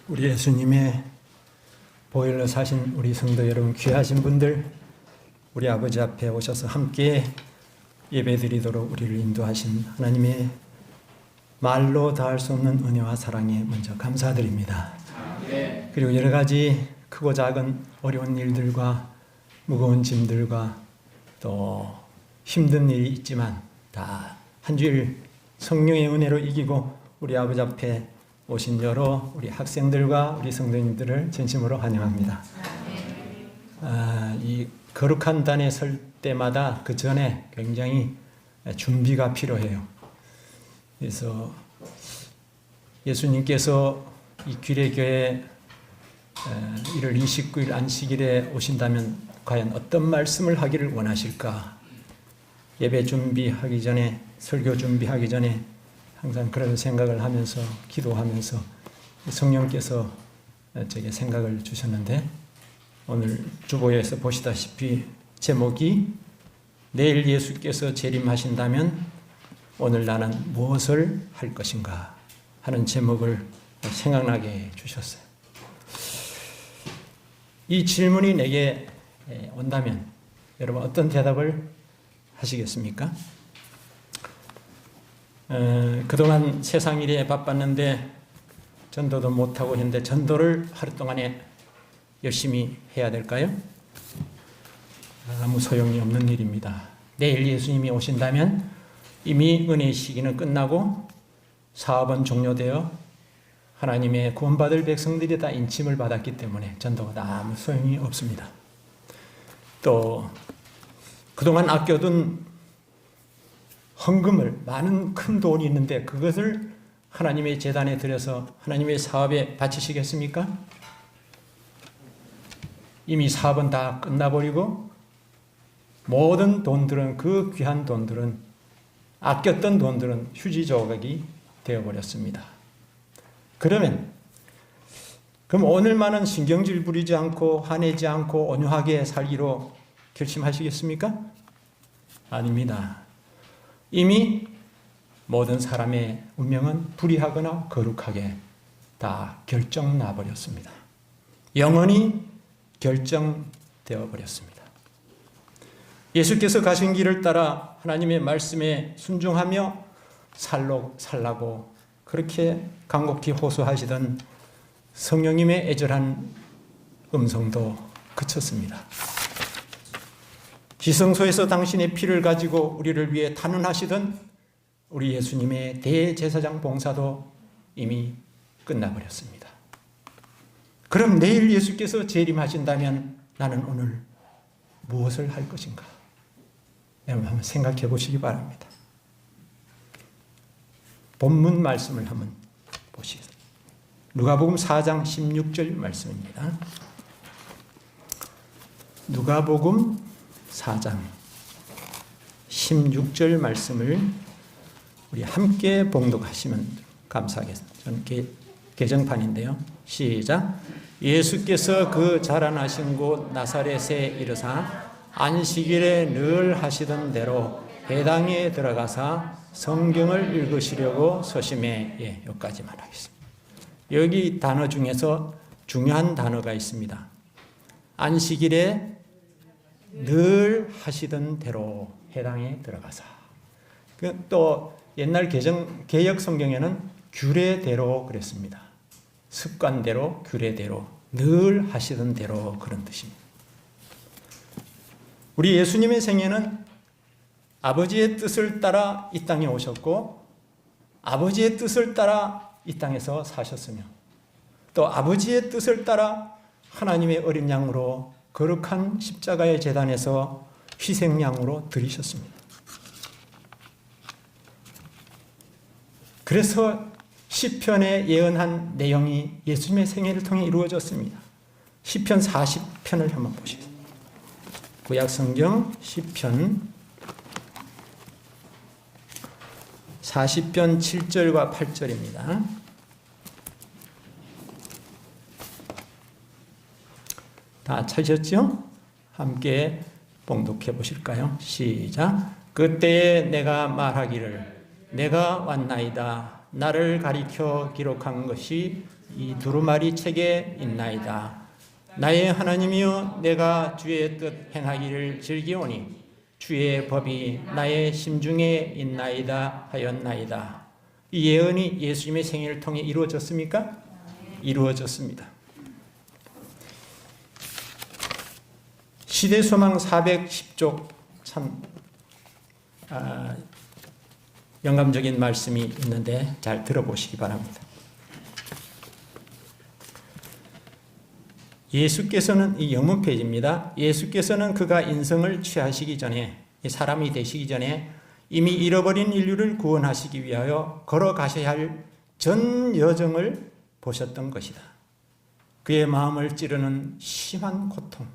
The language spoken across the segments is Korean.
우리 예수님의 보혈로 사신 우리 성도 여러분, 귀하신 분들, 우리 아버지 앞에 오셔서 함께 예배드리도록 우리를 인도하신 하나님의 말로 다할 수 없는 은혜와 사랑에 먼저 감사드립니다. 그리고 여러 가지 크고 작은 어려운 일들과 무거운 짐들과 또 힘든 일이 있지만 다 한 주일 성령의 은혜로 이기고 우리 아버지 앞에 오신 여러 우리 학생들과 우리 성도님들을 진심으로 환영합니다. 이 거룩한 단에 설 때마다 그 전에 굉장히 준비가 필요해요. 그래서 예수님께서 이 귀례교회 1월 29일 안식일에 오신다면 과연 어떤 말씀을 하기를 원하실까? 예배 준비하기 전에, 설교 준비하기 전에 항상 그런 생각을 하면서 기도하면서 성령께서 제게 생각을 주셨는데, 오늘 주보에서 보시다시피 제목이 내일 예수께서 재림하신다면 오늘 나는 무엇을 할 것인가 하는 제목을 생각나게 해 주셨어요. 이 질문이 내게 온다면 여러분 어떤 대답을 하시겠습니까? 그동안 세상 일에 바빴는데 전도도 못하고 했는데 전도를 하루 동안에 열심히 해야 될까요? 아무 소용이 없는 일입니다. 내일 예수님이 오신다면 이미 은혜의 시기는 끝나고 사업은 종료되어 하나님의 구원받을 백성들이 다 인침을 받았기 때문에 전도가 아무 소용이 없습니다. 또 그동안 아껴둔 헌금을, 많은 큰 돈이 있는데 그것을 하나님의 제단에 들여서 하나님의 사업에 바치시겠습니까? 이미 사업은 다 끝나버리고 모든 돈들은, 그 귀한 돈들은, 아꼈던 돈들은 휴지 조각이 되어버렸습니다. 그럼 오늘만은 신경질 부리지 않고 화내지 않고 온유하게 살기로 결심하시겠습니까? 아닙니다. 이미 모든 사람의 운명은 불의하거나 거룩하게 다 결정 나버렸습니다. 영원히 결정되어 버렸습니다. 예수께서 가신 길을 따라 하나님의 말씀에 순종하며 살라고 그렇게 간곡히 호소하시던 성령님의 애절한 음성도 그쳤습니다. 지성소에서 당신의 피를 가지고 우리를 위해 탄원하시던 우리 예수님의 대제사장 봉사도 이미 끝나버렸습니다. 그럼 내일 예수께서 재림하신다면 나는 오늘 무엇을 할 것인가? 여러분 한번 생각해 보시기 바랍니다. 본문 말씀을 한번 보시겠습니다. 누가복음 4장 16절 말씀입니다. 누가복음 4장 16절 말씀을 우리 함께 봉독하시면 감사하겠습니다. 저는 개정판인데요. 시작. 예수께서 그 자라나신 곳 나사렛에 이르사 안식일에 늘 하시던 대로 회당에 들어가사 성경을 읽으시려고 서심해. 여기까지만 하겠습니다. 여기 단어 중에서 중요한 단어가 있습니다. 안식일에 늘 하시던 대로 회당에 들어가사. 또 옛날 개역 성경에는 규례대로 그랬습니다. 습관대로, 규례대로, 늘 하시던 대로, 그런 뜻입니다. 우리 예수님의 생애는 아버지의 뜻을 따라 이 땅에 오셨고 아버지의 뜻을 따라 이 땅에서 사셨으며 또 아버지의 뜻을 따라 하나님의 어린 양으로 거룩한 십자가의 제단에서 희생양으로 드리셨습니다. 그래서 시편에 예언한 내용이 예수님의 생애를 통해 이루어졌습니다. 시편 40편을 한번 보시겠습니다. 구약성경 시편 40편 7절과 8절입니다. 다 찾으셨죠? 함께 봉독해 보실까요? 시작. 그때에 내가 말하기를 내가 왔나이다. 나를 가리켜 기록한 것이 이 두루마리 책에 있나이다. 나의 하나님이여 내가 주의 뜻 행하기를 즐기오니 주의 법이 나의 심중에 있나이다 하였나이다. 이 예언이 예수님의 생애를 통해 이루어졌습니까? 이루어졌습니다. 시대소망 410쪽 참 영감적인 말씀이 있는데 잘 들어보시기 바랍니다. 예수께서는 이 영문 페이지입니다. 예수께서는 그가 인성을 취하시기 전에 사람이 되시기 전에 이미 잃어버린 인류를 구원하시기 위하여 걸어가셔야 할 전 여정을 보셨던 것이다. 그의 마음을 찌르는 심한 고통,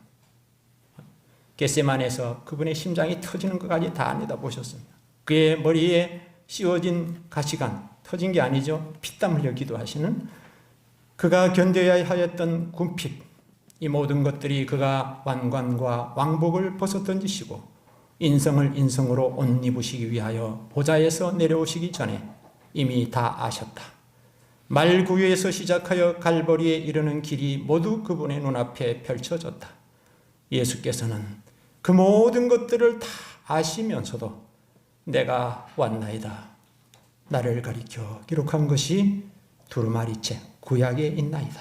겟세마네에서 그분의 심장이 터지는 것까지 다 내다보셨습니다. 그의 머리에 씌워진 가시관, 터진 게 아니죠. 피땀 흘려 기도하시는 그가 견뎌야 하였던 군핍, 이 모든 것들이 그가 왕관과 왕복을 벗어던지시고 인성을 인성으로 옷 입으시기 위하여 보좌에서 내려오시기 전에 이미 다 아셨다. 말구유에서 시작하여 갈보리에 이르는 길이 모두 그분의 눈앞에 펼쳐졌다. 예수께서는 그 모든 것들을 다 아시면서도 내가 왔나이다. 나를 가리켜 기록한 것이 두루마리책 구약에 있나이다.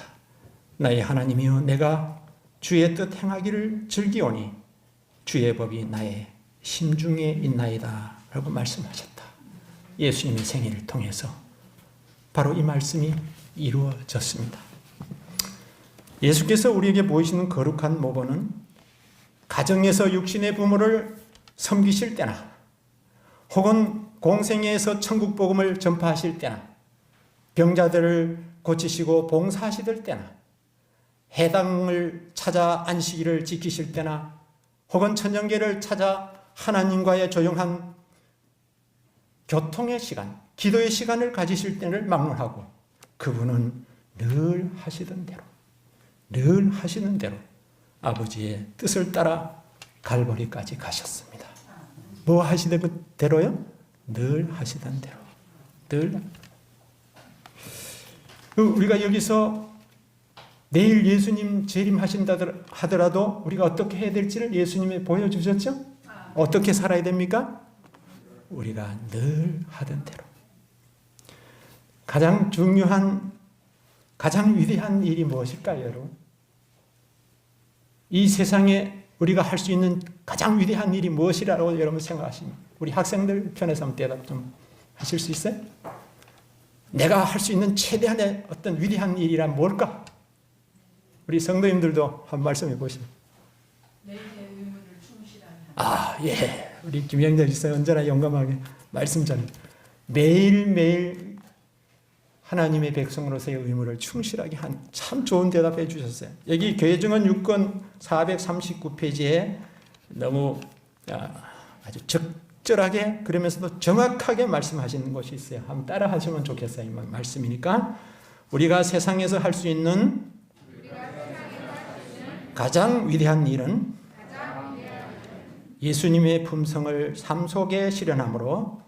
나의 하나님이여 내가 주의 뜻 행하기를 즐기오니 주의 법이 나의 심중에 있나이다 라고 말씀하셨다. 예수님의 생애를 통해서 바로 이 말씀이 이루어졌습니다. 예수께서 우리에게 보이시는 거룩한 모범은 가정에서 육신의 부모를 섬기실 때나 혹은 공생애에서 천국 복음을 전파하실 때나 병자들을 고치시고 봉사하시들 때나 해당을 찾아 안식일을 지키실 때나 혹은 천정계를 찾아 하나님과의 조용한 교통의 시간, 기도의 시간을 가지실 때를 막론하고 그분은 늘 하시던 대로 아버지의 뜻을 따라 갈보리까지 가셨습니다. 뭐 하시던 대로요? 늘 하시던 대로. 늘. 우리가 여기서 내일 예수님 재림하신다 하더라도 우리가 어떻게 해야 될지를 예수님이 보여주셨죠? 어떻게 살아야 됩니까? 우리가 늘 하던 대로. 가장 중요한, 가장 위대한 일이 무엇일까요, 여러분? 이 세상에 우리가 할 수 있는 가장 위대한 일이 무엇이라고 여러분 생각하십니까? 우리 학생들 편에서 한번 대답 좀 하실 수 있어요? 내가 할 수 있는 최대한의 어떤 위대한 일이란 뭘까? 우리 성도님들도 한 말씀해 보시죠. 매일의 의무를 충실하게 하는. 아, 예. 우리 김영자 지사 언제나 용감하게 말씀 잘. 매일매일 하나님의 백성으로서의 의무를 충실하게 한 참 좋은 대답해 주셨어요. 여기 교회증언 6권 439페이지에 너무 아주 적절하게 그러면서도 정확하게 말씀하시는 것이 있어요. 한번 따라 하시면 좋겠어요. 이 말씀이니까. 우리가 세상에서 할 수 있는 가장 위대한 일은 예수님의 품성을 삶 속에 실현함으로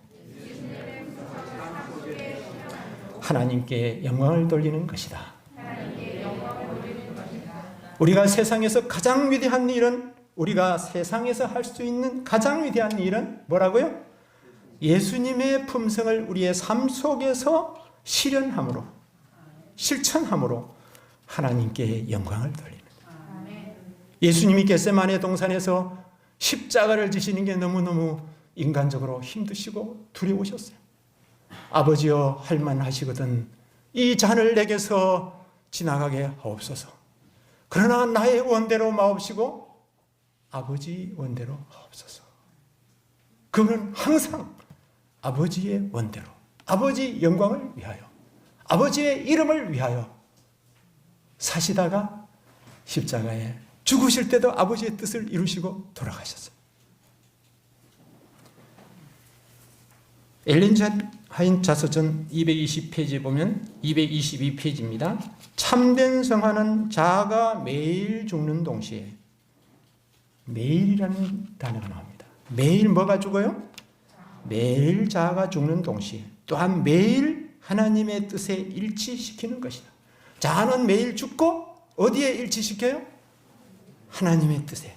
하나님께 영광을 돌리는 것이다. 우리가 세상에서 가장 위대한 일은, 우리가 세상에서 할 수 있는 가장 위대한 일은 뭐라고요? 예수님의 품성을 우리의 삶 속에서 실현함으로, 실천함으로 하나님께 영광을 돌리는 거예요. 예수님이 겟세마네 동산에서 십자가를 지시는 게 너무너무 인간적으로 힘드시고 두려우셨어요. 아버지여 할만하시거든 이 잔을 내게서 지나가게 하옵소서. 그러나 나의 원대로 마옵시고 아버지 원대로 하옵소서. 그는 항상 아버지의 원대로, 아버지 영광을 위하여, 아버지의 이름을 위하여 사시다가 십자가에 죽으실 때도 아버지의 뜻을 이루시고 돌아가셨어요. 엘렌 하인 자서전 220페이지에 보면 222페이지입니다. 참된 성화는 자아가 매일 죽는 동시에, 매일이라는 단어가 나옵니다. 매일 뭐가 죽어요? 매일 자아가 죽는 동시에 또한 매일 하나님의 뜻에 일치시키는 것이다. 자아는 매일 죽고 어디에 일치시켜요? 하나님의 뜻에.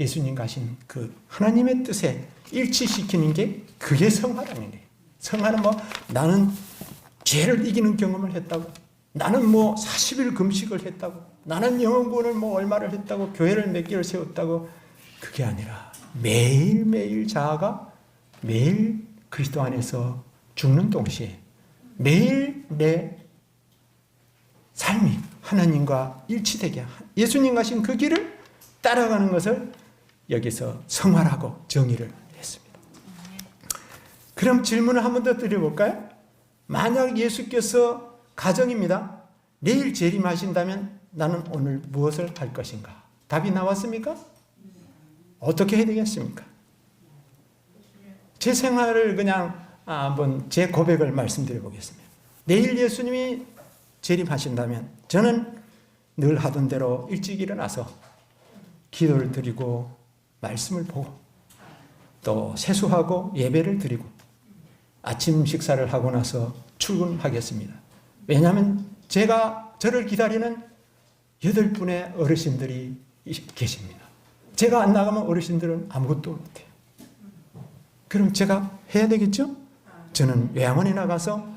예수님 가신 그 하나님의 뜻에 일치시키는 게 그게 성화라는 거예요. 성화는 뭐 나는 죄를 이기는 경험을 했다고, 나는 뭐 40일 금식을 했다고, 나는 영혼구원을 뭐 얼마를 했다고, 교회를 몇 개를 세웠다고, 그게 아니라 매일매일 자아가 매일 그리스도 안에서 죽는 동시에 매일 내 삶이 하나님과 일치되게 예수님 가신 그 길을 따라가는 것을 여기서 성화라고 정의를 했습니다. 그럼 질문을 한 번 더 드려볼까요? 만약 예수께서 가정입니다. 내일 재림하신다면 나는 오늘 무엇을 할 것인가? 답이 나왔습니까? 어떻게 해야 되겠습니까? 제 생활을 그냥 한번 제 고백을 말씀드려 보겠습니다. 내일 예수님이 재림하신다면 저는 늘 하던 대로 일찍 일어나서 기도를 드리고 말씀을 보고 또 세수하고 예배를 드리고 아침 식사를 하고 나서 출근하겠습니다. 왜냐하면 저를 기다리는 8분의 어르신들이 계십니다. 제가 안 나가면 어르신들은 아무것도 못해요. 그럼 제가 해야 되겠죠? 저는 요양원에 나가서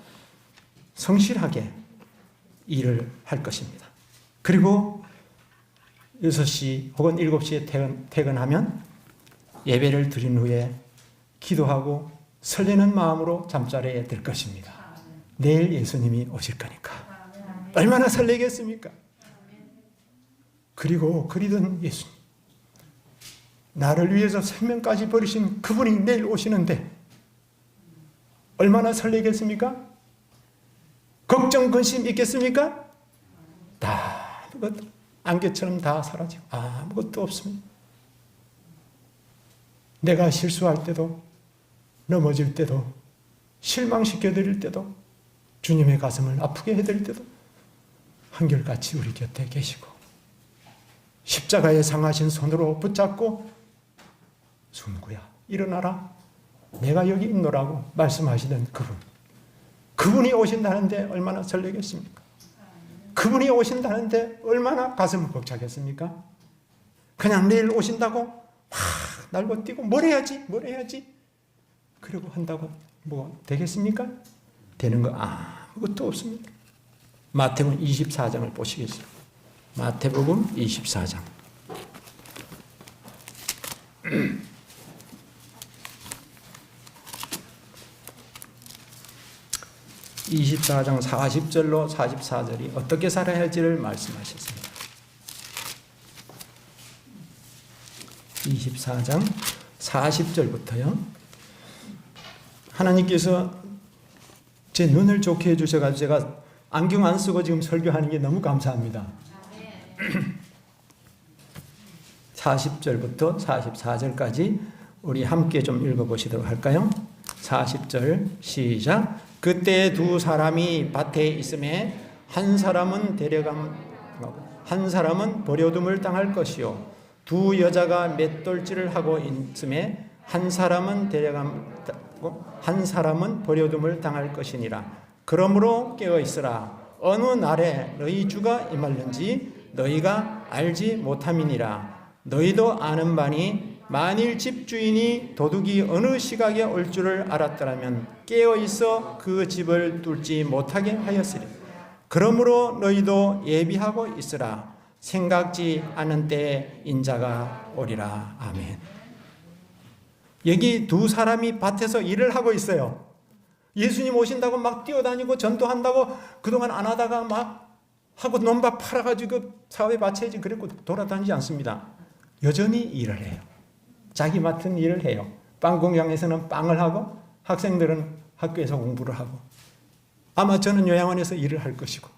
성실하게 일을 할 것입니다. 그리고 6시 혹은 7시에 퇴근하면 예배를 드린 후에 기도하고 설레는 마음으로 잠자리에 들 것입니다. 내일 예수님이 오실 거니까. 얼마나 설레겠습니까? 그리고 그리던 예수님, 나를 위해서 생명까지 버리신 그분이 내일 오시는데 얼마나 설레겠습니까? 걱정, 근심 있겠습니까? 다 아무것도 안개처럼 다 사라지고 아무것도 없습니다. 내가 실수할 때도 넘어질 때도 실망시켜드릴 때도 주님의 가슴을 아프게 해드릴 때도 한결같이 우리 곁에 계시고 십자가에 상하신 손으로 붙잡고 순구야 일어나라 내가 여기 있노라고 말씀하시던 그분이 오신다는데 얼마나 설레겠습니까? 그분이 오신다는데 얼마나 가슴을 벅차겠습니까? 그냥 내일 오신다고 막 날고 뛰고 뭘 해야지 그러고 한다고 뭐 되겠습니까? 되는 거 아무것도 없습니다. 마태복음 24장을 보시겠습니다. 마태복음 24장 24장 40절로 44절이 어떻게 살아야 할지를 말씀하셨습니다. 24장 40절부터요. 하나님께서 제 눈을 좋게 해주셔가지고 제가 안경 안 쓰고 지금 설교하는 게 너무 감사합니다. 40절부터 44절까지 우리 함께 좀 읽어보시도록 할까요? 40절 시작. 그때 두 사람이 밭에 있음에 한 사람은 한 사람은 버려둠을 당할 것이요 두 여자가 맷돌질을 하고 있음에 한 사람은 한 사람은 버려둠을 당할 것이니라. 그러므로 깨어 있으라. 어느 날에 너희 주가 임할는지 너희가 알지 못함이니라. 너희도 아는 바니 만일 집주인이 도둑이 어느 시각에 올 줄을 알았더라면 깨어 있어 그 집을 뚫지 못하게 하였으리. 그러므로 너희도 예비하고 있으라. 생각지 않은 때에 인자가 오리라. 아멘. 여기 두 사람이 밭에서 일을 하고 있어요. 예수님 오신다고 막 뛰어다니고 전도한다고 그동안 안 하다가 막 하고 논밭 팔아가지고 사회 바쳐야지 그랬고 돌아다니지 않습니다. 여전히 일을 해요. 자기 맡은 일을 해요. 빵 공장에서는 빵을 하고 학생들은 학교에서 공부를 하고 아마 저는 요양원에서 일을 할 것이고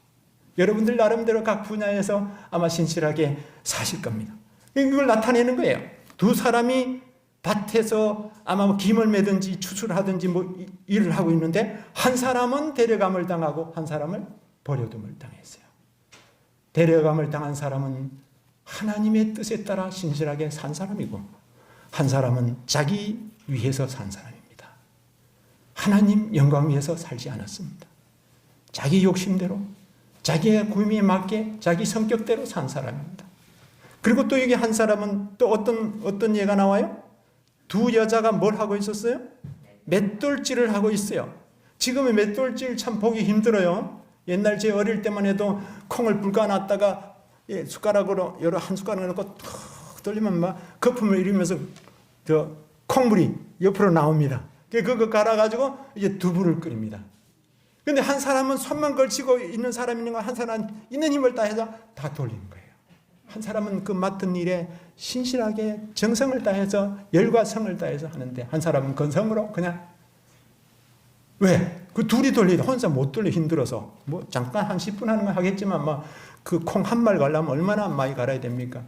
여러분들 나름대로 각 분야에서 아마 신실하게 사실 겁니다. 이걸 나타내는 거예요. 두 사람이 밭에서 아마 뭐 김을 매든지 추수를 하든지 뭐 일을 하고 있는데 한 사람은 데려감을 당하고 한 사람은 버려둠을 당했어요. 데려감을 당한 사람은 하나님의 뜻에 따라 신실하게 산 사람이고 한 사람은 자기 위해서 산 사람입니다. 하나님 영광 위해서 살지 않았습니다. 자기 욕심대로 자기의 구미에 맞게 자기 성격대로 산 사람입니다. 그리고 또 여기 한 사람은 또 어떤 예가 나와요? 두 여자가 뭘 하고 있었어요? 맷돌질을 하고 있어요. 지금의 맷돌질 참 보기 힘들어요. 옛날 제 어릴 때만 해도 콩을 불가놨다가 숟가락으로 한 숟가락 넣고 툭 돌리면 막 거품을 일으면서 저 콩물이 옆으로 나옵니다. 그거 갈아가지고 이제 두부를 끓입니다. 근데 한 사람은 손만 걸치고 있는 사람이 있는 거, 한 사람은 있는 힘을 다해서 다 돌리는 거예요. 한 사람은 그 맡은 일에 신실하게 정성을 다해서 열과 성을 다해서 하는데, 한 사람은 건성으로 그냥, 왜? 그 둘이 돌리다 혼자 못 돌려 힘들어서 뭐 잠깐 한 10분 하는 건 하겠지만 막 그 콩 한 말 갈려면 얼마나 많이 갈아야 됩니까?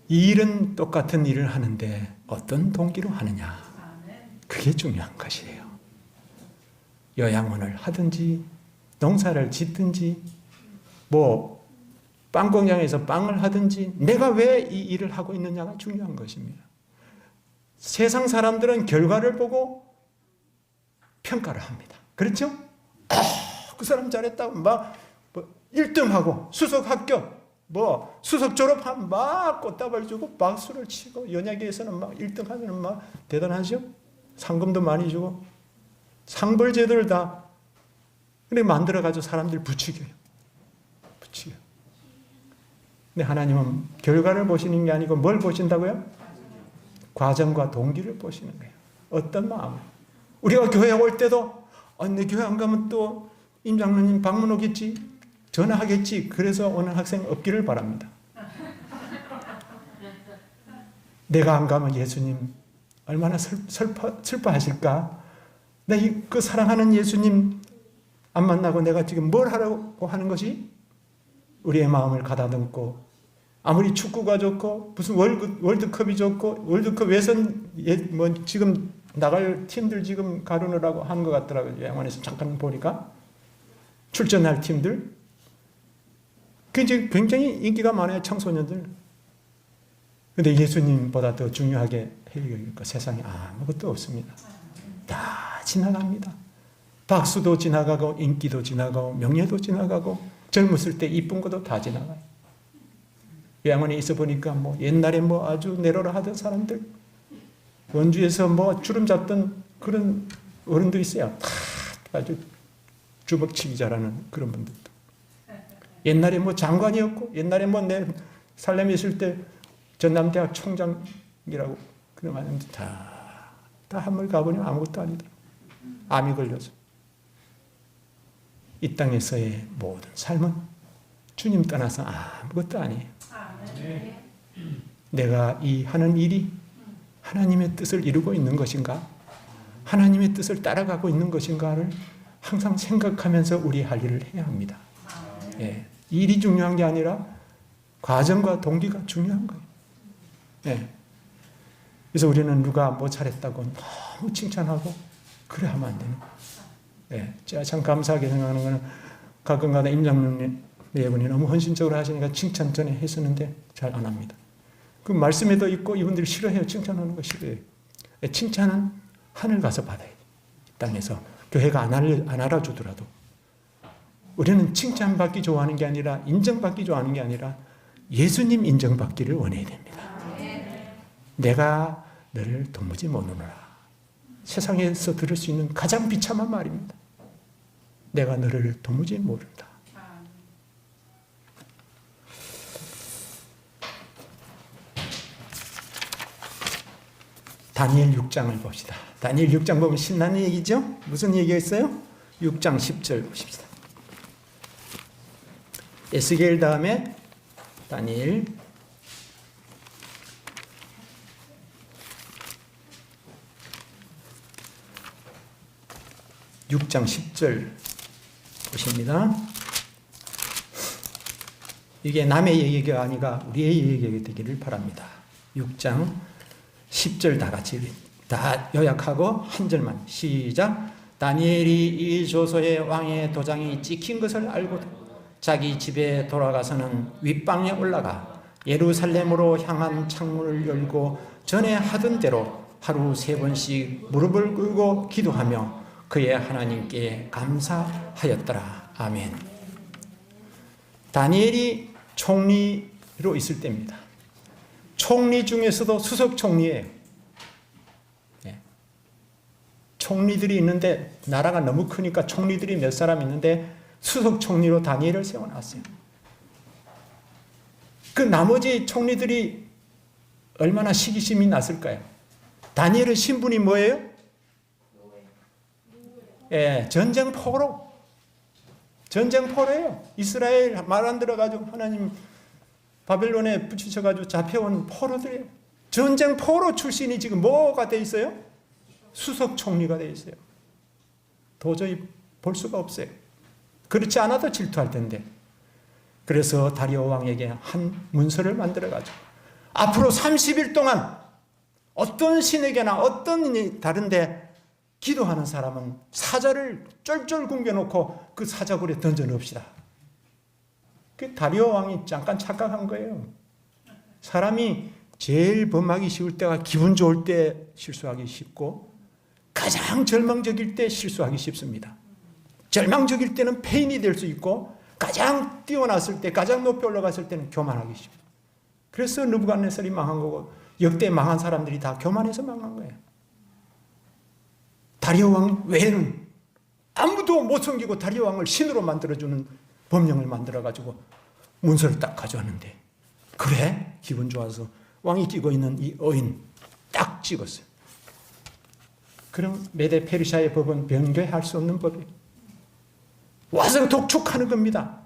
이 일은 똑같은 일을 하는데 어떤 동기로 하느냐, 그게 중요한 것이에요. 요양원을 하든지 농사를 짓든지 뭐 빵 공장에서 빵을 하든지 내가 왜 이 일을 하고 있느냐가 중요한 것입니다. 세상 사람들은 결과를 보고 평가를 합니다. 그렇죠? 그 사람 잘했다고 막 1등하고 수석 합격, 뭐 수석 졸업하면 막 꽃다발 주고 박수를 치고, 연예계에서는 막 1등 하면 막 대단하죠? 상금도 많이 주고 상벌 제도를 다 그렇게 만들어가지고 사람들 부추겨요. 근데 하나님은 결과를 보시는 게 아니고 뭘 보신다고요? 과정과 동기를 보시는 거예요. 어떤 마음. 우리가 교회 올 때도 내 교회 안 가면 또 임 장로님 방문 오겠지, 전화하겠지, 그래서 오는 학생 없기를 바랍니다. 내가 안 가면 예수님 얼마나 슬퍼하실까? 그 사랑하는 예수님 안 만나고 내가 지금 뭘 하려고 하는 것이? 우리의 마음을 가다듬고, 아무리 축구가 좋고 무슨 월드컵이 좋고 월드컵 예선 뭐 지금 나갈 팀들 지금 가르느라고 하는 것 같더라고요. 영화에서 잠깐 보니까 출전할 팀들 굉장히 인기가 많아요. 청소년들. 근데 예수님보다 더 중요하게 여길 거 세상에 아무것도 없습니다. 다 지나갑니다. 박수도 지나가고 인기도 지나가고 명예도 지나가고 젊었을 때 이쁜 것도 다 지나가요. 요양원에 있어 보니까 뭐 옛날에 뭐 아주 내로라 하던 사람들, 원주에서 뭐 주름 잡던 그런 어른도 있어요. 다 아주 주먹치기 잘하는 그런 분들도. 옛날에 뭐 장관이었고, 옛날에 뭐 내 살렘에 있을 때 전남대학 총장이라고 그런 말인데 다 한물 가보니 아무것도 아니다. 암이 걸려서. 이 땅에서의 모든 삶은 주님 떠나서 아무것도 아니에요. 내가 이 하는 일이 하나님의 뜻을 이루고 있는 것인가? 하나님의 뜻을 따라가고 있는 것인가를 항상 생각하면서 우리 할 일을 해야 합니다. 예, 일이 중요한 게 아니라 과정과 동기가 중요한 거예요. 예. 그래서 우리는 누가 뭐 잘했다고 너무 칭찬하고 그래 하면 안 되는 거예요. 예, 제가 참 감사하게 생각하는 것은 가끔가다 임장로님 네 분이 너무 헌신적으로 하시니까 칭찬 전에 했었는데 잘 안 합니다. 그 말씀에도 있고 이분들이 싫어해요. 칭찬하는 거 싫어해요. 칭찬은 하늘 가서 받아야 돼요. 땅에서 교회가 안 알아주더라도 우리는 칭찬받기 좋아하는 게 아니라 인정받기 좋아하는 게 아니라 예수님 인정받기를 원해야 됩니다. 내가 너를 도무지 모르노라. 세상에서 들을 수 있는 가장 비참한 말입니다. 내가 너를 도무지 모른다. 다니엘 6장을 봅시다. 다니엘 6장 보면 신나는 얘기죠? 무슨 얘기가 있어요? 6장 10절 보십시다. 에스겔 다음에 다니엘 6장 10절 보십니다. 이게 남의 얘기가 아니라 우리의 얘기가 되기를 바랍니다. 6장 10절 다 같이 다 요약하고 한 절만 시작. 다니엘이 이 조서에 왕의 도장이 찍힌 것을 알고 자기 집에 돌아가서는 윗방에 올라가 예루살렘으로 향한 창문을 열고 전에 하던 대로 하루 3번씩 무릎을 꿇고 기도하며 그의 하나님께 감사하였더라. 아멘. 다니엘이 총리로 있을 때입니다. 총리 중에서도 수석 총리예요. 예. 총리들이 있는데 나라가 너무 크니까 총리들이 몇 사람 있는데 수석 총리로 다니엘을 세워놨어요. 그 나머지 총리들이 얼마나 시기심이 났을까요? 다니엘의 신분이 뭐예요? 예, 전쟁포로. 전쟁포로예요. 이스라엘 말 안 들어가지고 하나님 바벨론에 붙이셔가지고 잡혀온 포로들이에요. 전쟁포로 출신이 지금 뭐가 돼 있어요? 수석 총리가 돼 있어요. 도저히 볼 수가 없어요. 그렇지 않아도 질투할 텐데. 그래서 다리오 왕에게 한 문서를 만들어가지고 앞으로 30일 동안 어떤 신에게나 어떤 일이 다른데 기도하는 사람은 사자를 쫄쫄 굶겨놓고 그 사자굴에 던져놓읍시다. 그 다리오 왕이 잠깐 착각한 거예요. 사람이 제일 범하기 쉬울 때가 기분 좋을 때 실수하기 쉽고 가장 절망적일 때 실수하기 쉽습니다. 절망적일 때는 페인이 될 수 있고 가장 뛰어났을 때, 가장 높이 올라갔을 때는 교만하기 쉽고. 그래서 느부갓네살이 망한 거고 역대 망한 사람들이 다 교만해서 망한 거예요. 다리오 왕 외에는 아무도 못 섬기고 다리오 왕을 신으로 만들어주는 법령을 만들어가지고 문서를 딱 가져왔는데 그래? 기분 좋아서 왕이 끼고 있는 이 어인 딱 찍었어요. 그럼 메데 페르시아의 법은 변개할 수 없는 법이에요. 와서 독촉하는 겁니다.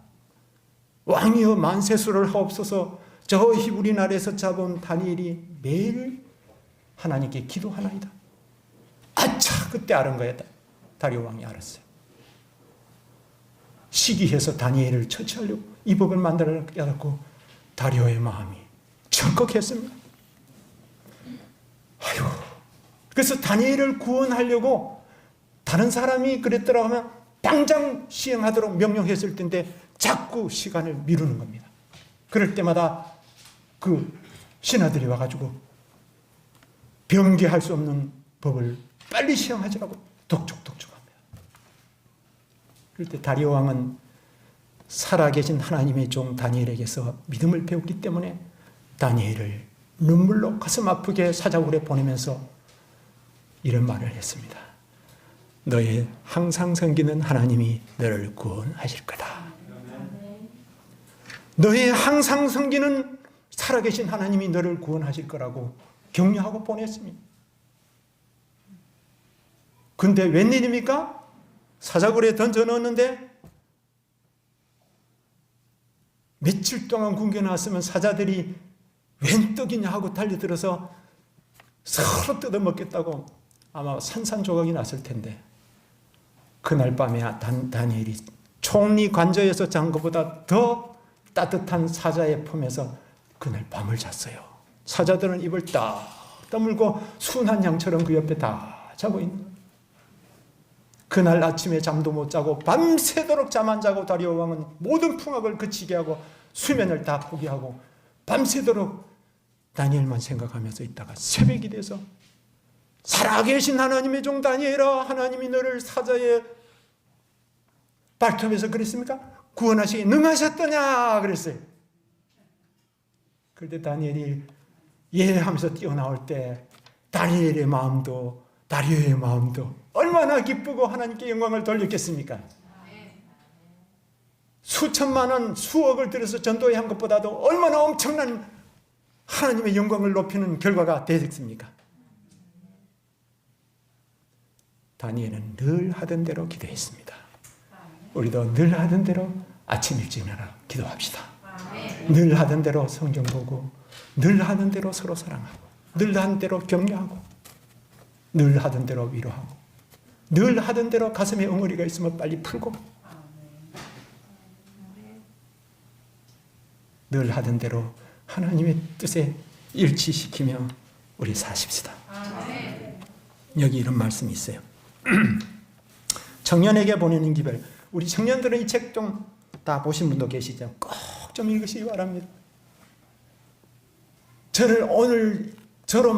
왕이여 만세수를 하옵소서. 저 히브리 나라에서 잡은 다니엘이 매일 하나님께 기도하나이다. 아차, 그때 알은 거야. 다리오 왕이 알았어요. 시기해서 다니엘을 처치하려고 이 법을 만들어 깨닫고 다리오의 마음이 적극했습니다. 아유, 그래서 다니엘을 구원하려고 다른 사람이 그랬더라고 하면 당장 시행하도록 명령했을 텐데 자꾸 시간을 미루는 겁니다. 그럴 때마다 그 신하들이 와가지고 변개할 수 없는 법을 빨리 시행하자고 독촉합니다. 그럴 때 다리오 왕은 살아계신 하나님의 종 다니엘에게서 믿음을 배웠기 때문에 다니엘을 눈물로 가슴 아프게 사자굴에 보내면서 이런 말을 했습니다. 너의 항상 섬기는 하나님이 너를 구원하실 거다. 너의 항상 섬기는 살아계신 하나님이 너를 구원하실 거라고 격려하고 보냈습니다. 근데 웬일입니까? 사자굴에 던져 넣었는데 며칠 동안 굶겨놨으면 사자들이 웬 떡이냐 하고 달려들어서 서로 뜯어먹겠다고 아마 산산조각이 났을 텐데 그날 밤에 다니엘이 총리 관저에서 잔 것보다 더 따뜻한 사자의 품에서 그날 밤을 잤어요. 사자들은 입을 딱 다물고 순한 양처럼 그 옆에 다 자고 있는 거예요. 그날 아침에 잠도 못 자고 밤새도록 잠 안 자고 다리오 왕은 모든 풍악을 그치게 하고 수면을 다 포기하고 밤새도록 다니엘만 생각하면서 있다가 새벽이 돼서 살아계신 하나님의 종 다니엘아, 하나님이 너를 사자의 발톱에서 그랬습니까? 구원하시기 능하셨더냐 그랬어요. 그런데 다니엘이 예 하면서 뛰어나올 때 다니엘의 마음도 다리오의 마음도 얼마나 기쁘고 하나님께 영광을 돌렸겠습니까? 수천만 원, 수억을 들여서 전도에 한 것보다도 얼마나 엄청난 하나님의 영광을 높이는 결과가 되겠습니까? 다니엘은 늘 하던 대로 기도했습니다. 우리도 늘 하던 대로 아침 일찍 일어나 기도합시다. 늘 하던 대로 성경 보고 늘 하던 대로 서로 사랑하고 늘 하던 대로 격려하고 늘 하던 대로 위로하고 늘 하던 대로 가슴에 엉어리가 있으면 빨리 풀고 늘 하던 대로 하나님의 뜻에 일치시키며 우리 사십시다. 여기 이런 말씀이 있어요. 청년에게 보내는 기별. 우리 청년들은 이 책 좀 다 보신 분도 계시죠? 꼭 좀 읽으시기 바랍니다. 저를 오늘 저로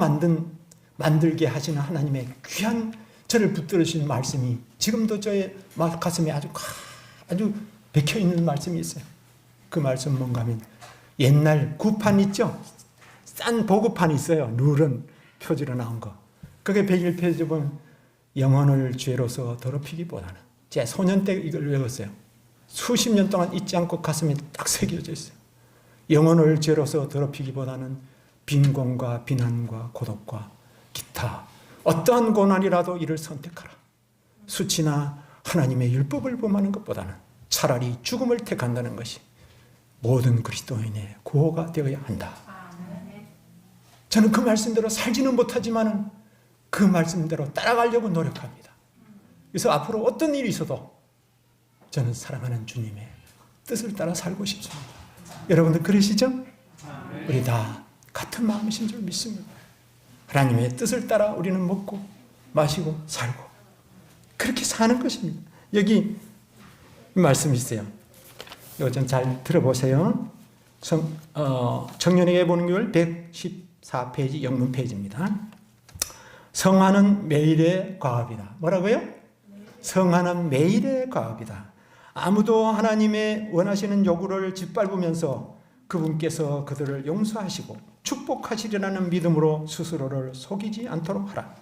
만들게 하시는 하나님의 귀한 저를 붙들으신 말씀이 지금도 저의 가슴에 아주 아주 bek혀 있는 말씀이 있어요. 그 말씀 뭔가 하면 옛날 구판 있죠? 싼 보급판이 있어요. 룰은 표지로 나온 거. 그게 101페이지 보면 영혼을 죄로서 더럽히기보다는, 제 소년 때 이걸 외웠어요. 수십 년 동안 잊지 않고 가슴에 딱 새겨져 있어요. 영혼을 죄로서 더럽히기보다는 빈곤과 비난과 고독과 기타 어떠한 고난이라도 이를 선택하라. 수치나 하나님의 율법을 범하는 것보다는 차라리 죽음을 택한다는 것이 모든 그리스도인의 구호가 되어야 한다. 저는 그 말씀대로 살지는 못하지만 그 말씀대로 따라가려고 노력합니다. 그래서 앞으로 어떤 일이 있어도 저는 사랑하는 주님의 뜻을 따라 살고 싶습니다. 여러분들 그러시죠? 우리 다 같은 마음이신 줄 믿습니다. 하나님의 뜻을 따라 우리는 먹고 마시고 살고 그렇게 사는 것입니다. 여기 말씀이 있어요. 이거 좀 잘 들어보세요. 청년에게 보는 교율 114페이지 영문 페이지입니다. 성화는 매일의 과업이다. 뭐라고요? 성화는 매일의 과업이다. 아무도 하나님의 원하시는 요구를 짓밟으면서 그분께서 그들을 용서하시고 축복하시리라는 믿음으로 스스로를 속이지 않도록 하라.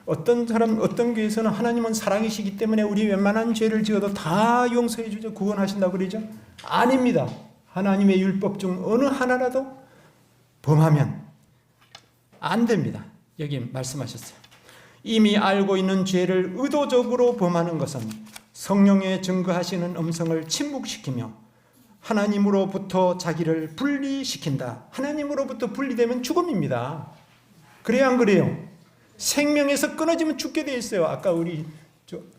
어떤 사람, 어떤 교회에서는 하나님은 사랑이시기 때문에 우리 웬만한 죄를 지어도 다 용서해 주죠. 구원하신다고 그러죠. 아닙니다. 하나님의 율법 중 어느 하나라도 범하면 안 됩니다. 여기 말씀하셨어요. 이미 알고 있는 죄를 의도적으로 범하는 것은 성령의 증거하시는 음성을 침묵시키며 하나님으로부터 자기를 분리시킨다. 하나님으로부터 분리되면 죽음입니다. 그래야 안 그래요? 생명에서 끊어지면 죽게 돼 있어요. 아까 우리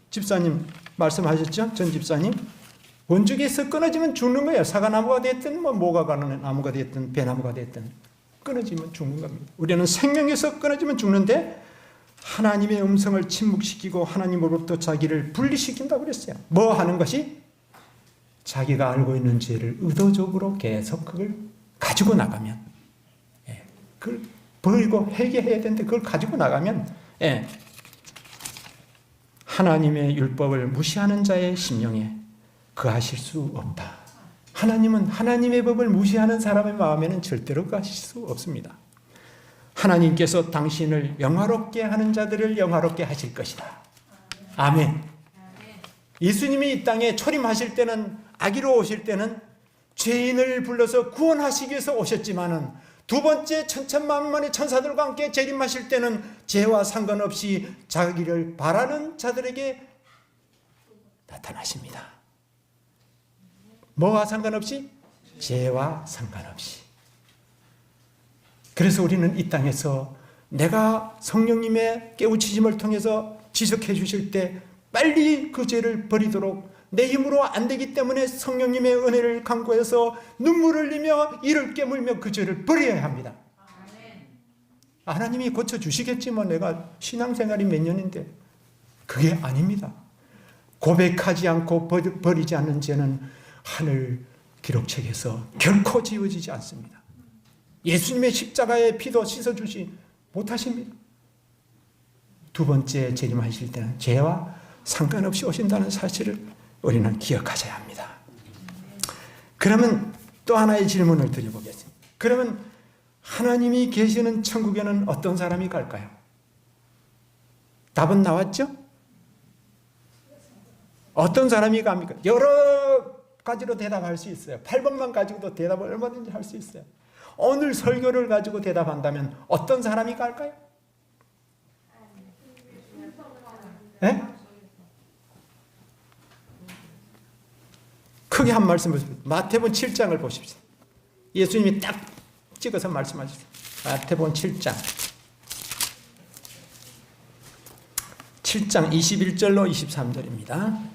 집사님 말씀하셨죠? 전 집사님. 원죽에서 끊어지면 죽는 거예요. 사과나무가 됐든 뭐가 가는 나무가 됐든 배나무가 됐든 끊어지면 죽는 겁니다. 우리는 생명에서 끊어지면 죽는데 하나님의 음성을 침묵시키고 하나님으로부터 자기를 분리시킨다고 그랬어요. 뭐 하는 것이? 자기가 알고 있는 죄를 의도적으로 계속 그걸 가지고 나가면, 그걸 버리고 회개해야 되는데 그걸 가지고 나가면, 하나님의 율법을 무시하는 자의 심령에 거하실 수 없다. 하나님은 하나님의 법을 무시하는 사람의 마음에는 절대로 거하실 수 없습니다. 하나님께서 당신을 영화롭게 하는 자들을 영화롭게 하실 것이다. 아멘. 예수님이 이 땅에 초림하실 때는, 아기로 오실 때는 죄인을 불러서 구원하시기 위해서 오셨지만은 두 번째 천천만만의 천사들과 함께 재림하실 때는 죄와 상관없이 자기를 바라는 자들에게 나타나십니다. 뭐와 상관없이? 죄와 상관없이. 그래서 우리는 이 땅에서 내가 성령님의 깨우치심을 통해서 지적해 주실 때 빨리 그 죄를 버리도록, 내 힘으로 안 되기 때문에 성령님의 은혜를 간구해서 눈물을 흘리며 이를 깨물며 그 죄를 버려야 합니다. 하나님이 고쳐주시겠지만 내가 신앙생활이 몇 년인데 그게 아닙니다. 고백하지 않고 버리지 않는 죄는 하늘 기록책에서 결코 지워지지 않습니다. 예수님의 십자가의 피도 씻어주지 못하십니다. 두 번째 재림하실 때는 죄와 상관없이 오신다는 사실을 우리는 기억하셔야 합니다. 그러면 또 하나의 질문을 드려보겠습니다. 그러면 하나님이 계시는 천국에는 어떤 사람이 갈까요? 답은 나왔죠? 어떤 사람이 갑니까? 여러 가지로 대답할 수 있어요. 8번만 가지고도 대답을 얼마든지 할 수 있어요. 오늘 설교를 가지고 대답한다면 어떤 사람이 갈까요? 네? 크게 한 말씀 보십시오. 마태복음 7장을 보십시오. 예수님이 딱 찍어서 말씀하셨어요. 마태복음 7장 21절로 23절입니다.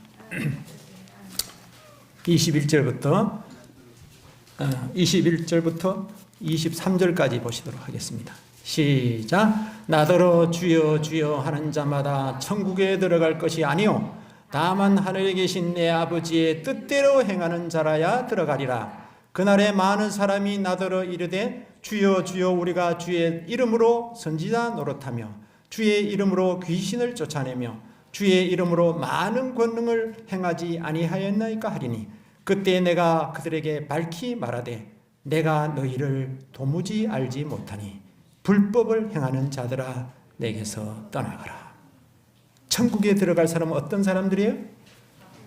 21절부터 23절까지 보시도록 하겠습니다. 시작. 나더러 주여 주여 하는 자마다 천국에 들어갈 것이 아니요 다만 하늘에 계신 내 아버지의 뜻대로 행하는 자라야 들어가리라. 그날에 많은 사람이 나더러 이르되 주여 주여 우리가 주의 이름으로 선지자 노릇하며 주의 이름으로 귀신을 쫓아내며 주의 이름으로 많은 권능을 행하지 아니하였나이까 하리니 그때 내가 그들에게 밝히 말하되 내가 너희를 도무지 알지 못하니 불법을 행하는 자들아 내게서 떠나가라. 천국에 들어갈 사람은 어떤 사람들이에요?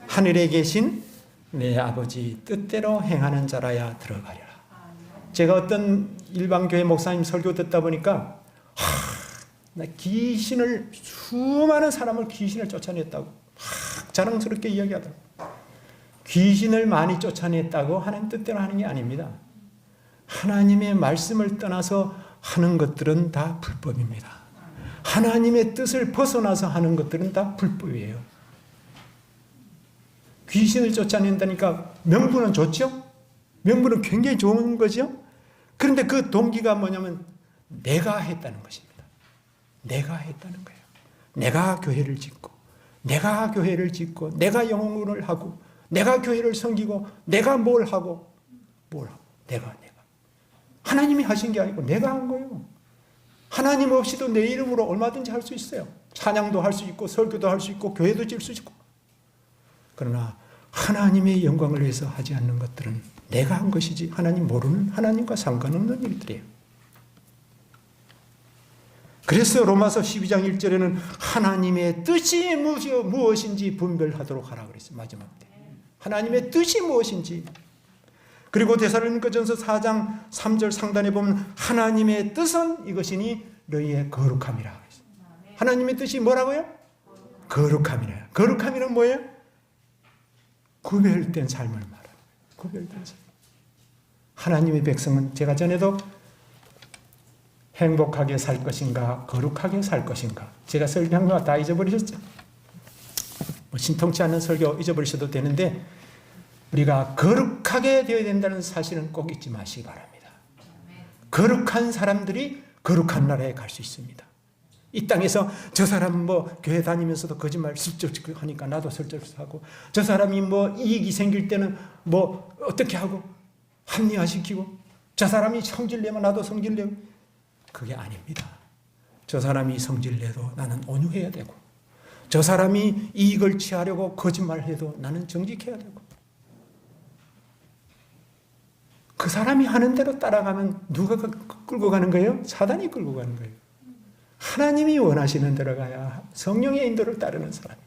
하늘에 계신 내 아버지 뜻대로 행하는 자라야 들어가리라. 제가 어떤 일반교회 목사님 설교 듣다 보니까 나 귀신을 수많은 사람을 귀신을 쫓아냈다고 자랑스럽게 이야기하더라고요. 귀신을 많이 쫓아냈다고 하나님 뜻대로 하는 게 아닙니다. 하나님의 말씀을 떠나서 하는 것들은 다 불법입니다. 하나님의 뜻을 벗어나서 하는 것들은 다 불법이에요. 귀신을 쫓아낸다니까 명분은 좋죠? 명분은 굉장히 좋은 거죠? 그런데 그 동기가 뭐냐면 내가 했다는 것입니다. 내가 했다는 거예요. 내가 교회를 짓고 내가 교회를 짓고 내가 영혼을 하고 내가 교회를 섬기고 내가 뭘 하고 내가 하나님이 하신 게 아니고 내가 한 거예요. 하나님 없이도 내 이름으로 얼마든지 할 수 있어요. 찬양도 할 수 있고 설교도 할 수 있고 교회도 질 수 있고. 그러나 하나님의 영광을 위해서 하지 않는 것들은 내가 한 것이지 하나님 모르는 하나님과 상관없는 일들이에요. 그래서 로마서 12장 1절에는 하나님의 뜻이 무엇인지 분별하도록 하라 그랬어요. 마지막 때. 하나님의 뜻이 무엇인지. 그리고 데살로니가전서 4장 3절 상단에 보면 하나님의 뜻은 이것이니 너희의 거룩함이라 그랬어요. 하나님의 뜻이 뭐라고요? 거룩함이라. 거룩함이란 뭐예요? 구별된 삶을 말하는 거예요. 구별된 삶. 하나님의 백성은 제가 전에도 행복하게 살 것인가 거룩하게 살 것인가 제가 설교한 거 다 잊어버리셨죠? 신통치 않은 설교 잊어버리셔도 되는데 우리가 거룩하게 되어야 된다는 사실은 꼭 잊지 마시기 바랍니다. 거룩한 사람들이 거룩한 나라에 갈 수 있습니다. 이 땅에서 저 사람 교회 다니면서도 거짓말 슬쩍 하니까 나도 슬쩍 하고 저 사람이 이익이 생길 때는 어떻게 하고 합리화시키고 저 사람이 성질내면 나도 성질내고 그게 아닙니다. 저 사람이 성질내도 나는 온유해야 되고 저 사람이 이익을 취하려고 거짓말해도 나는 정직해야 되고 그 사람이 하는 대로 따라가면 누가 끌고 가는 거예요? 사단이 끌고 가는 거예요. 하나님이 원하시는 대로 가야 성령의 인도를 따르는 사람.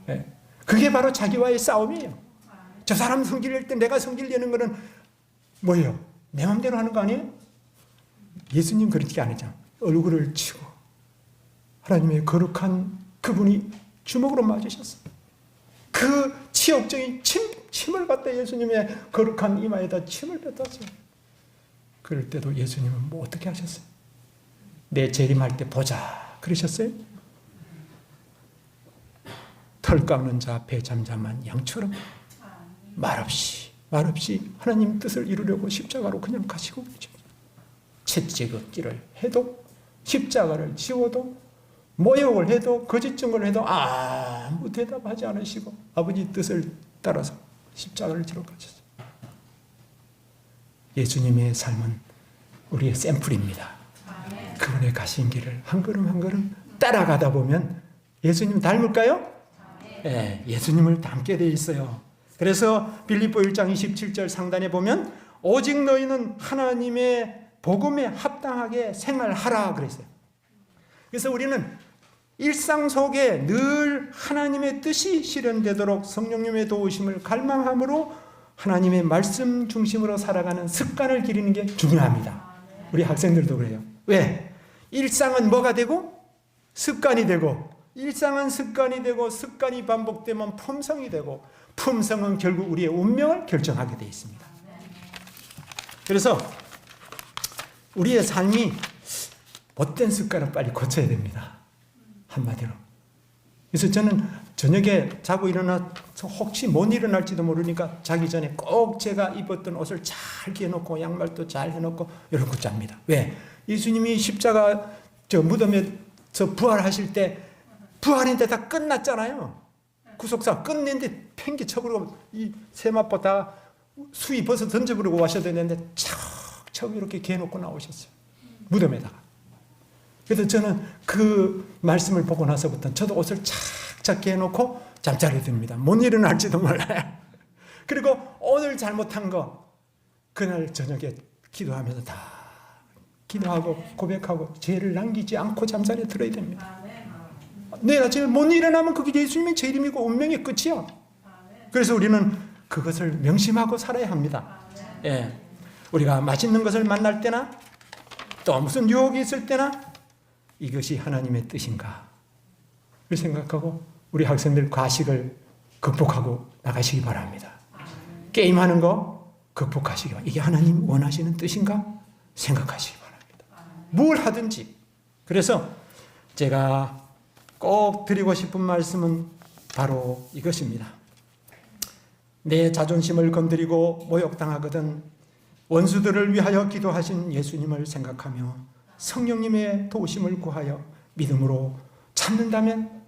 네. 그게 바로 자기와의 싸움이에요. 저 사람 성질낼 때 내가 성질내는 거는 뭐예요? 내 마음대로 하는 거 아니에요? 예수님 그렇게 안 하죠. 얼굴을 치고 하나님의 거룩한 그분이 주먹으로 맞으셨어요. 그 치욕적인 침을 받다 예수님의 거룩한 이마에다 침을 뱉었어요. 그럴 때도 예수님은 어떻게 하셨어요? 내 재림할 때 보자 그러셨어요? 털 깎는 자 앞에 잠잠한 양처럼 말없이 하나님 뜻을 이루려고 십자가로 그냥 가시고 계죠. 채찍 걷기를 해도 십자가를 지워도 모욕을 해도 거짓 증거를 해도 아무 대답하지 않으시고 아버지 뜻을 따라서 십자가를 지러 가셨어요. 예수님의 삶은 우리의 샘플입니다. 그분의 가신 길을 한 걸음 한 걸음 따라가다 보면 예수님 닮을까요? 네, 예수님을 닮게 돼 있어요. 그래서 빌립보 1장 27절 상단에 보면 오직 너희는 하나님의 복음에 합당하게 생활하라 그랬어요. 그래서 우리는 일상 속에 늘 하나님의 뜻이 실현되도록 성령님의 도우심을 갈망함으로 하나님의 말씀 중심으로 살아가는 습관을 기르는 게 중요합니다. 우리 학생들도 그래요. 왜? 일상은 뭐가 되고? 습관이 되고 일상은 습관이 되고 습관이 반복되면 품성이 되고 품성은 결국 우리의 운명을 결정하게 되어 있습니다. 그래서 우리의 삶이 못된 습관을 빨리 고쳐야 됩니다. 한마디로. 그래서 저는 저녁에 자고 일어나서 혹시 못 일어날지도 모르니까 자기 전에 꼭 제가 입었던 옷을 잘 개놓고 양말도 잘 해놓고 이러고 잡니다. 왜? 예수님이 십자가 무덤에서 부활하실 때 부활인데 다 끝났잖아요. 구속사 끝냈는데 팽개 쳐버리고 이 세마포 다 수위 벗어 던져버리고 와셔야 되는데 척 이렇게 개놓고 나오셨어요. 무덤에다가. 그래서 저는 그 말씀을 보고 나서부터 저도 옷을 착착 개놓고 잠자리 듭니다. 못 일어날지도 몰라요. 그리고 오늘 잘못한 거 그날 저녁에 기도하면서 다 기도하고 고백하고 죄를 남기지 않고 잠자리에 들어야 됩니다. 내가 지금 못 일어나면 그게 예수님의 죄임이고 운명의 끝이야. 그래서 우리는 그것을 명심하고 살아야 합니다. 예. 우리가 맛있는 것을 만날 때나 또 무슨 유혹이 있을 때나 이것이 하나님의 뜻인가 를 생각하고 우리 학생들 과식을 극복하고 나가시기 바랍니다. 게임하는 거 극복하시기 바랍니다. 이게 하나님 원하시는 뜻인가 생각하시기 바랍니다. 뭘 하든지. 그래서 제가 꼭 드리고 싶은 말씀은 바로 이것입니다. 내 자존심을 건드리고 모욕당하거든 원수들을 위하여 기도하신 예수님을 생각하며 성령님의 도우심을 구하여 믿음으로 참는다면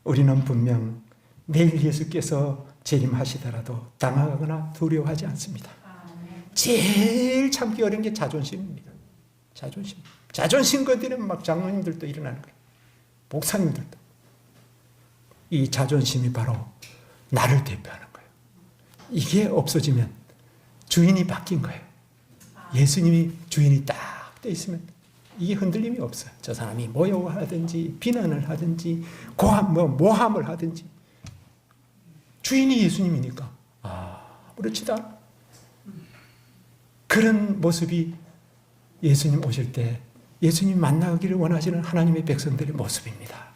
우리는 분명 내일 예수께서 재림하시더라도 당하거나 두려워하지 않습니다. 제일 참기 어려운 게 자존심입니다. 자존심. 자존심 건드리면 막 장로님들도 일어나는 거예요. 목사님들도. 이 자존심이 바로 나를 대표하는 거예요. 이게 없어지면 주인이 바뀐 거예요. 예수님이 주인이 딱 돼 있으면 이게 흔들림이 없어요. 저 사람이 모욕하든지 비난을 하든지 모함을 하든지 주인이 예수님이니까 아무렇지도 않아. 그런 모습이 예수님 오실 때 예수님 만나기를 원하시는 하나님의 백성들의 모습입니다.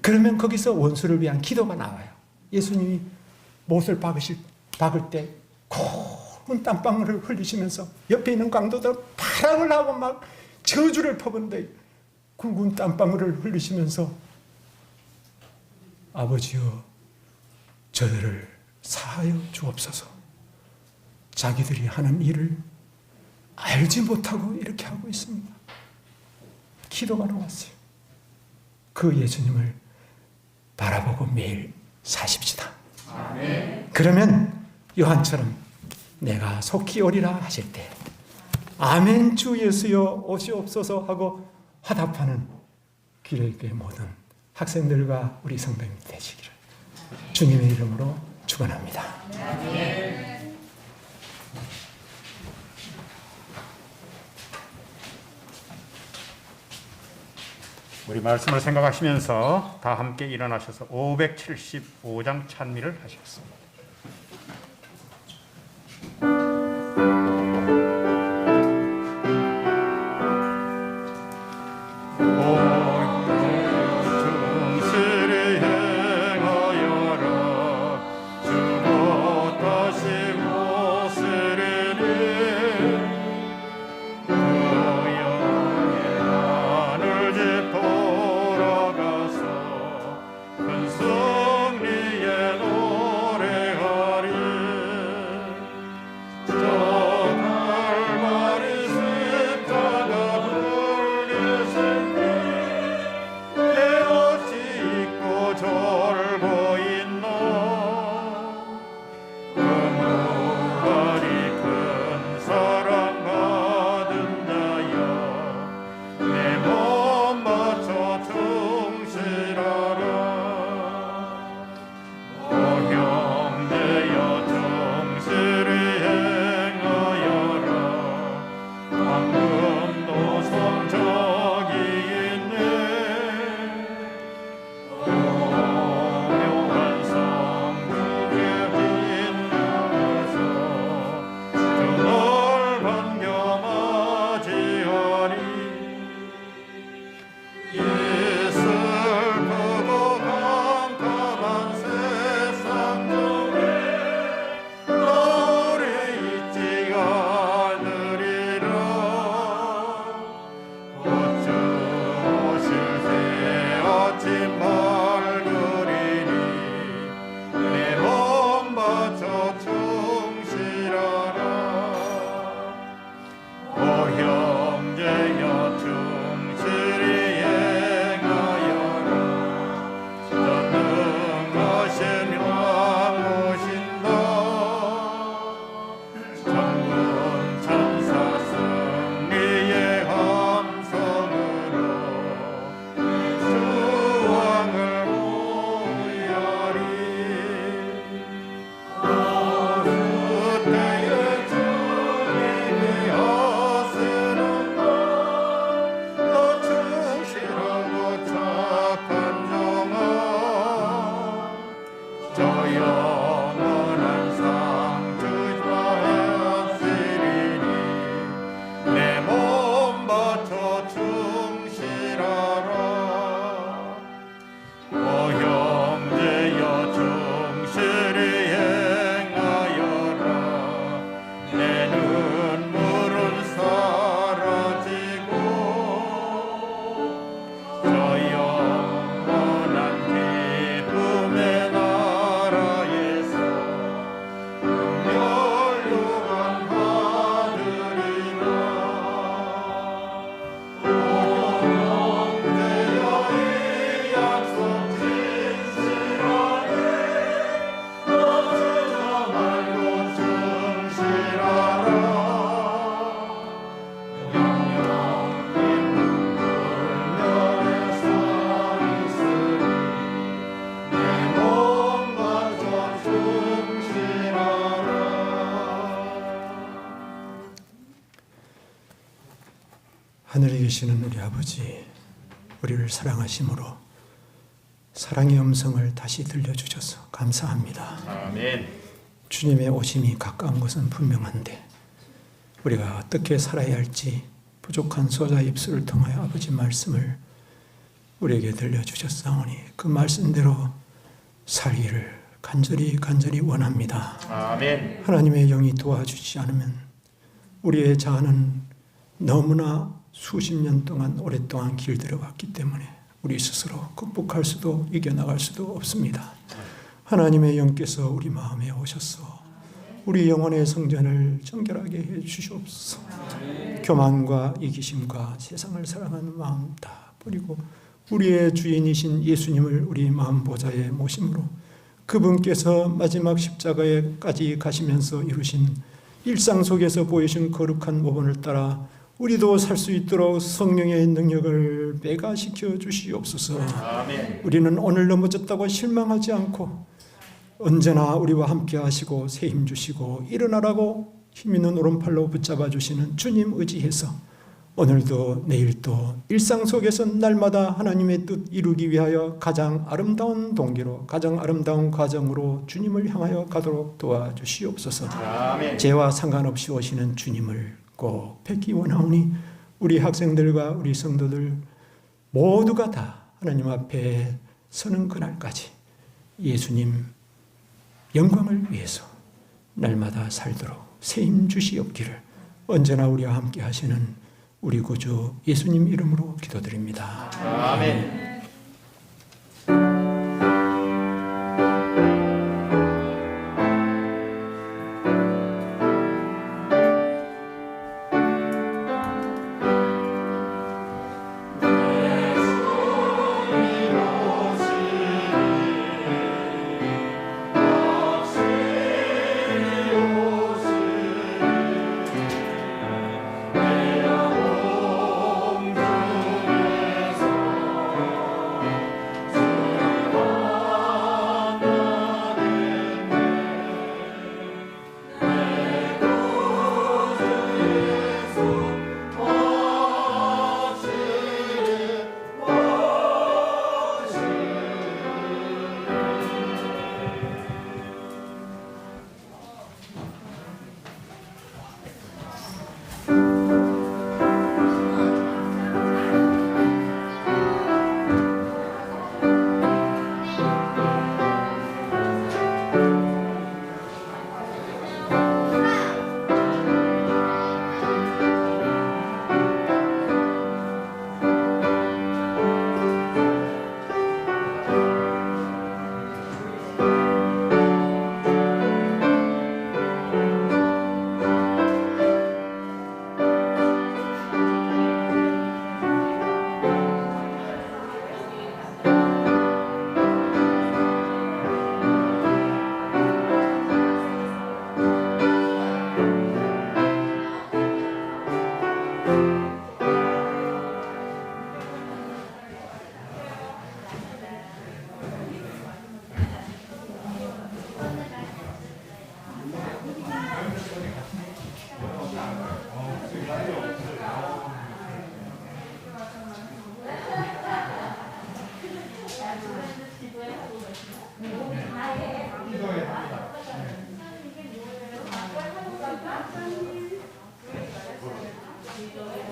그러면 거기서 원수를 위한 기도가 나와요. 예수님이 못을 박을 때 고운 땀방울을 흘리시면서 옆에 있는 강도들 파랑을 하고 막 저주를 퍼붓는데 굵은 땀방울을 흘리시면서 아버지여 저들을 사하여 주옵소서. 자기들이 하는 일을 알지 못하고 이렇게 하고 있습니다. 기도가 나왔어요. 그 예수님을 바라보고 매일 사십시다. 아멘. 그러면 요한처럼 내가 속히 오리라 하실 때 아멘 주 예수여 오시옵소서 하고 화답하는 기독교의 모든 학생들과 우리 성도님이 되시기를 주님의 이름으로 축원합니다. 아멘. 우리 말씀을 생각하시면서 다 함께 일어나셔서 575장 찬미를 하시겠습니다. 승리의 노래 하늘에 계시는 우리 아버지, 우리를 사랑하심으로 사랑의 음성을 다시 들려주셔서 감사합니다. 아멘. 주님의 오심이 가까운 것은 분명한데 우리가 어떻게 살아야 할지 부족한 소자의 입술을 통하여 아버지 말씀을 우리에게 들려주셨사오니 그 말씀대로 살기를 간절히 원합니다. 아멘. 하나님의 영이 도와주지 않으면 우리의 자아는 너무나 수십 년 동안 오랫동안 길들여 왔기 때문에 우리 스스로 극복할 수도 이겨나갈 수도 없습니다. 하나님의 영께서 우리 마음에 오셔서 우리 영혼의 성전을 정결하게 해 주시옵소서. 교만과 이기심과 세상을 사랑하는 마음 다 버리고 우리의 주인이신 예수님을 우리 마음 보좌에 모심으로 그분께서 마지막 십자가에까지 가시면서 이루신 일상 속에서 보이신 거룩한 모범을 따라 우리도 살 수 있도록 성령의 능력을 배가시켜 주시옵소서. 아멘. 우리는 오늘 넘어졌다고 실망하지 않고 언제나 우리와 함께 하시고 새 힘 주시고 일어나라고 힘있는 오른팔로 붙잡아 주시는 주님 의지해서 오늘도 내일도 일상 속에서 날마다 하나님의 뜻 이루기 위하여 가장 아름다운 동기로 가장 아름다운 과정으로 주님을 향하여 가도록 도와주시옵소서. 아멘. 죄와 상관없이 오시는 주님을 꼭 뵙기 원하오니 우리 학생들과 우리 성도들 모두가 다 하나님 앞에 서는 그날까지 예수님 영광을 위해서 날마다 살도록 새 힘 주시옵기를 언제나 우리와 함께 하시는 우리 구주 예수님 이름으로 기도드립니다. 아멘. 기도해